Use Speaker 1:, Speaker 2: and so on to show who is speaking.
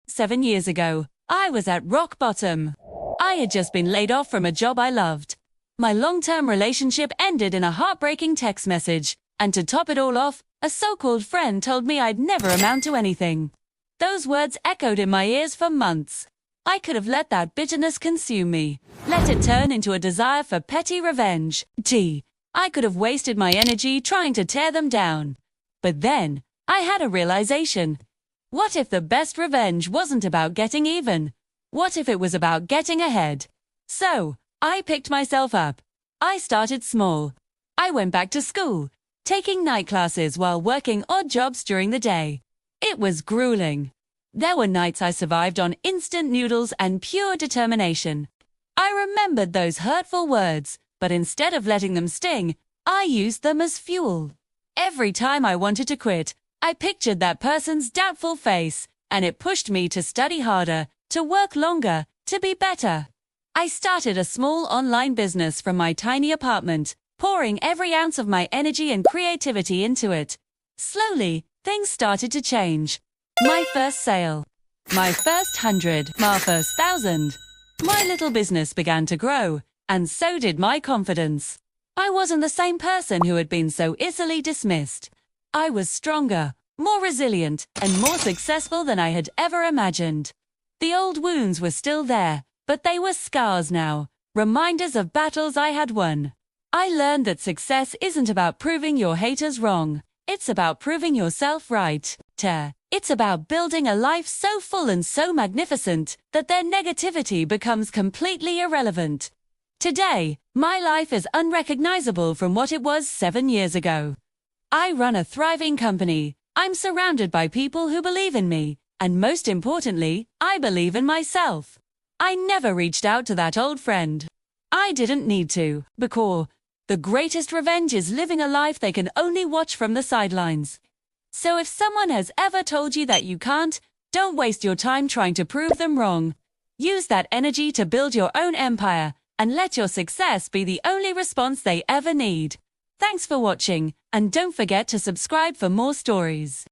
Speaker 1: 7 years ago, I was at rock bottom. I had just been laid off from a job I loved. My long-term relationship ended in a heartbreaking text message, and to top it all off, a so-called friend told me I'd never amount to anything. Those words echoed in my ears for months. I could have let that bitterness consume me, let it turn into a desire for petty revenge. I could have wasted my energy trying to tear them down. But then, I had a realization. What if the best revenge wasn't about getting even? What if it was about getting ahead? So, I picked myself up. I started small. I went back to school, taking night classes while working odd jobs during the day. It was grueling. There were nights I survived on instant noodles and pure determination. I remembered those hurtful words, but instead of letting them sting, I used them as fuel. Every time I wanted to quit, I pictured that person's doubtful face, and it pushed me to study harder, to work longer, to be better. I started a small online business from my tiny apartment, pouring every ounce of my energy and creativity into it. Slowly, things started to change. My first sale. My first 100. My first 1,000. My little business began to grow, and so did my confidence. I wasn't the same person who had been so easily dismissed. I was stronger, more resilient, and more successful than I had ever imagined. The old wounds were still there, but they were scars now, reminders of battles I had won. I learned that success isn't about proving your haters wrong. It's about proving yourself right. It's about building a life so full and so magnificent that their negativity becomes completely irrelevant. Today, my life is unrecognizable from what it was 7 years ago. I run a thriving company. I'm surrounded by people who believe in me, and most importantly, I believe in myself. I never reached out to that old friend. I didn't need to, because the greatest revenge is living a life they can only watch from the sidelines. So if someone has ever told you that you can't, don't waste your time trying to prove them wrong. Use that energy to build your own empire, and let your success be the only response they ever need. Thanks for watching, and don't forget to subscribe for more stories.